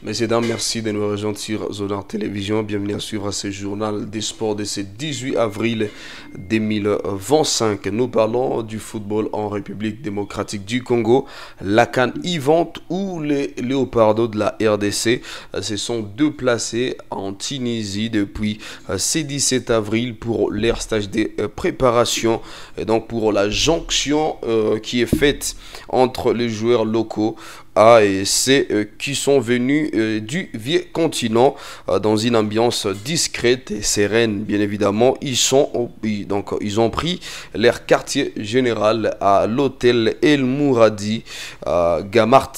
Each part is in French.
Messieurs, dames, merci de nous rejoindre sur Zonard Télévision. Bienvenue à suivre ce journal des sports de ce 18 avril 2025. Nous parlons du football en République démocratique du Congo, la CAN Yvonne ou les Léopardos de la RDC se sont déplacés en Tunisie depuis ce 17 avril pour leur stage de préparation et donc pour la jonction qui est faite entre les joueurs locaux A et C qui sont venus du vieux continent dans une ambiance discrète et sereine. Bien évidemment, ils ont pris leur quartier général à l'hôtel El Mouradi à Gamart,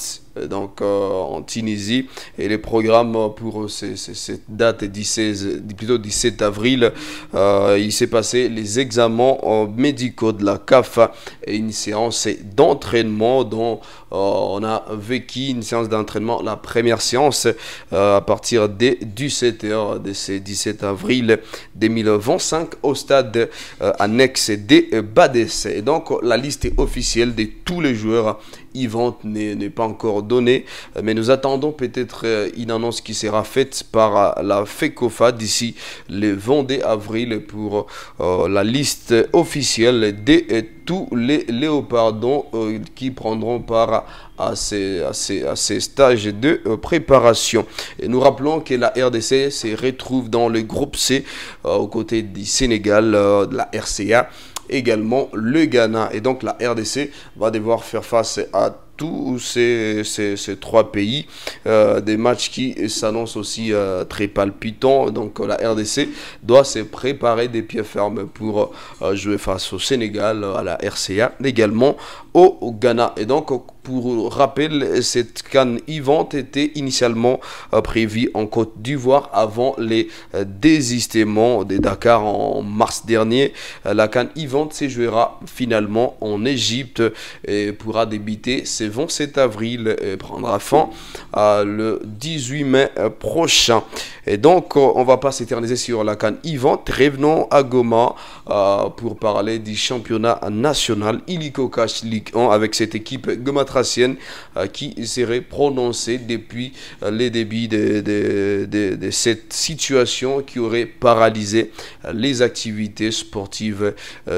en Tunisie, et les programmes pour cette date du 17 avril, il s'est passé les examens médicaux de la CAF et une séance d'entraînement dont on a vécu une séance d'entraînement, la première séance à partir des 17h de ce 17 avril 2025 au stade annexe des Badès. Et donc la liste officielle de tous les joueurs Yvonne n'est pas encore donnée, mais nous attendons peut-être une annonce qui sera faite par la FECOFA d'ici le 22 avril pour la liste officielle de tous les léopardons qui prendront part à ces stages de préparation. Et nous rappelons que la RDC se retrouve dans le groupe C aux côtés du Sénégal, de la RCA, également le Ghana, et donc la RDC va devoir faire face à tous ces trois pays, des matchs qui s'annoncent aussi très palpitants. Donc la RDC doit se préparer des pieds fermes pour jouer face au Sénégal, à la RCA, également au Ghana. Et donc pour rappel, cette CAN Yvonne était initialement prévue en Côte d'Ivoire avant les désistements de Dakar en mars dernier. La CAN Yvonne se jouera finalement en Égypte et pourra débuter ce 27 avril et prendra fin le 18 mai prochain. Et donc on va pas s'éterniser sur la CAN Yvonne. Revenons à Goma pour parler du championnat national Illico Cash Ligue 1 avec cette équipe gomatracienne qui serait prononcée depuis les débuts de cette situation qui aurait paralysé les activités sportives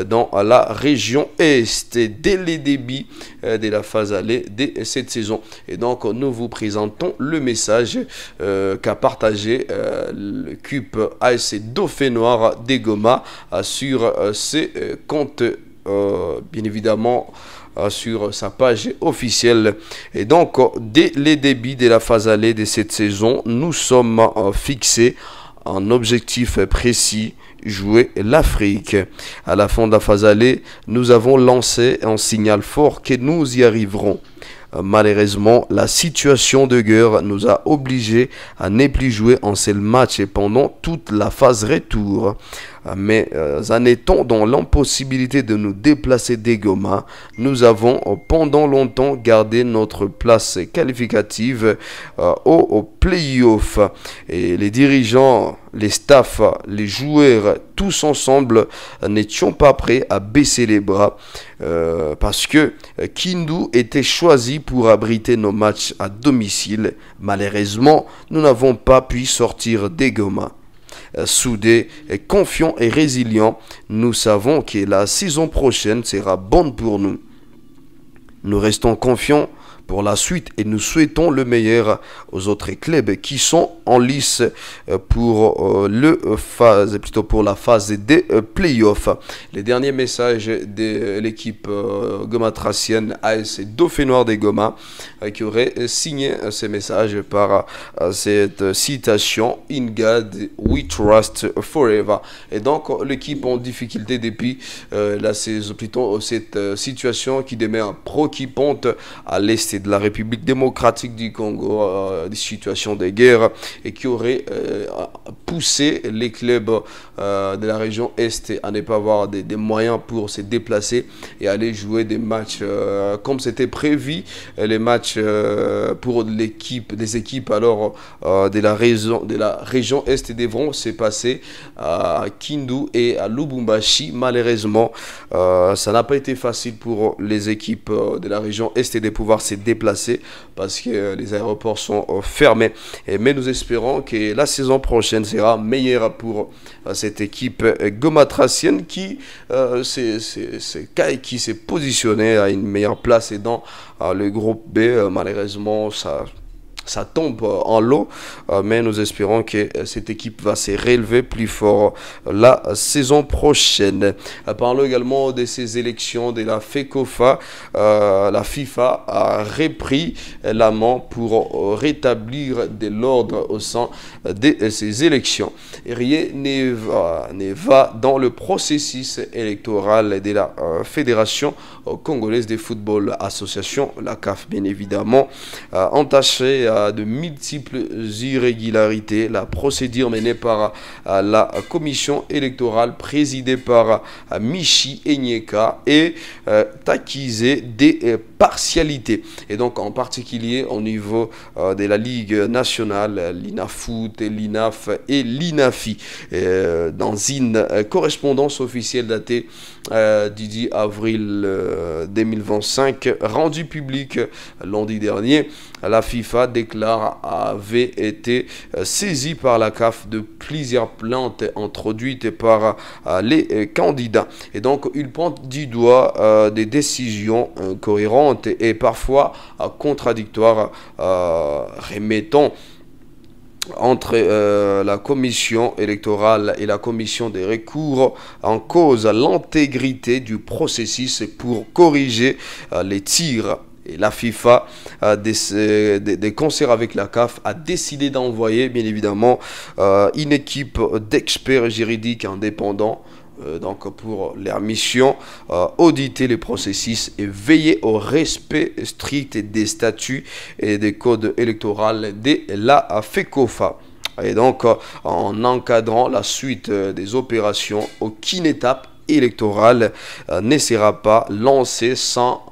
dans la région Est dès les débuts de la phase aller de cette saison. Et donc nous vous présentons le message qu'a partagé le CUP ASC Dauphin Noir des Goma sur ses comptes, bien évidemment sur sa page officielle. Et donc dès les débuts de la phase aller de cette saison, nous sommes fixés un objectif précis: jouer l'Afrique. À la fin de la phase aller, nous avons lancé un signal fort que nous y arriverons. Malheureusement, la situation de guerre nous a obligés à ne plus jouer un seul match pendant toute la phase retour. Mais en étant dans l'impossibilité de nous déplacer des Goma, nous avons pendant longtemps gardé notre place qualificative au play-off. Et les dirigeants, les staffs, les joueurs, tous ensemble n'étions pas prêts à baisser les bras parce que Kindu était choisi pour abriter nos matchs à domicile. Malheureusement, nous n'avons pas pu sortir des Goma. Soudés, confiants et résilients, nous savons que la saison prochaine sera bonne pour nous. Nous restons confiants pour la suite et nous souhaitons le meilleur aux autres clubs qui sont en lice pour la phase des playoffs. Les derniers messages de l'équipe gomatracienne ASC Dauphin Noir des Goma qui aurait signé ces messages par cette citation: In God we trust forever. Et donc l'équipe en difficulté depuis la saison, plutôt cette situation qui demeure préoccupante à l'est de la République démocratique du Congo, des situations de guerre, et qui aurait poussé les clubs de la région Est à ne pas avoir des moyens pour se déplacer et aller jouer des matchs comme c'était prévu. Les matchs pour des équipes alors de la région Est devront se passer à Kindu et à Lubumbashi. Malheureusement, ça n'a pas été facile pour les équipes de la région Est de pouvoir se déplacer parce que les aéroports sont fermés. Mais nous espérons que la saison prochaine sera meilleure pour cette équipe gomatracienne qui s'est positionnée à une meilleure place et dans le groupe B. Malheureusement, ça tombe en lot, mais nous espérons que cette équipe va se relever plus fort la saison prochaine. Parlons également de ces élections de la FECOFA. La FIFA a repris la main pour rétablir de l'ordre au sein de ces élections. Rien ne va dans le processus électoral de la Fédération congolaise de football association, la CAF bien évidemment, entachée de multiples irrégularités. La procédure menée par la commission électorale présidée par Michi Enyeka est accusée de partialité. Et donc en particulier au niveau de la Ligue nationale, l'INAFoot, l'INAF et l'INAFI. Dans une correspondance officielle datée du 10 avril 2025, rendue publique lundi dernier, la FIFA déclare avait été saisie par la CAF de plusieurs plaintes introduites par les candidats. Et donc, il pointe du doigt des décisions incohérentes et parfois contradictoires, remettant entre la commission électorale et la commission des recours en cause l'intégrité du processus pour corriger les tirs. Et la FIFA, des concerts avec la CAF, a décidé d'envoyer, bien évidemment, une équipe d'experts juridiques indépendants donc pour leur mission, auditer les processus et veiller au respect strict des statuts et des codes électoraux de la FECOFA. Et donc, en encadrant la suite des opérations, aucune étape électorale ne sera pas lancée sans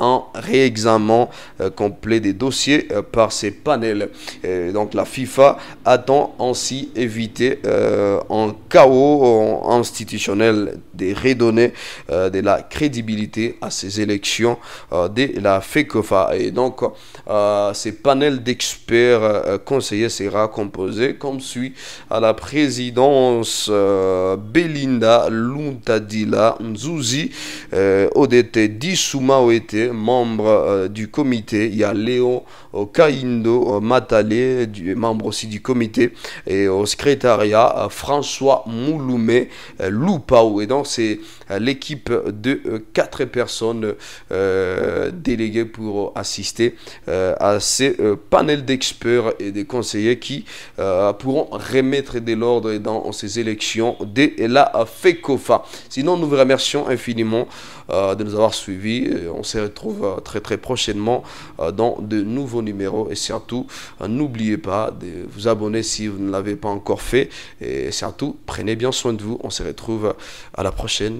un réexamen complet des dossiers par ces panels. Donc la FIFA attend ainsi éviter un chaos institutionnel de redonner de la crédibilité à ces élections de la FECOFA. Et donc ces panels d'experts conseillers sera composé comme suit: à la présidence Belinda Luntadila Nzuzi, Odette Dissouma Oete, membre du comité. Il y a Léo Kaindo Matale, membre aussi du comité, et au secrétariat François Mouloumé Loupao. Et donc c'est l'équipe de 4 personnes déléguées pour assister à ces panels d'experts et des conseillers qui pourront remettre de l'ordre dans ces élections de la FECOFA. Sinon, nous vous remercions infiniment de nous avoir suivis. On se retrouve très très prochainement dans de nouveaux numéros, et surtout n'oubliez pas de vous abonner si vous ne l'avez pas encore fait, et surtout prenez bien soin de vous. On se retrouve à la prochaine.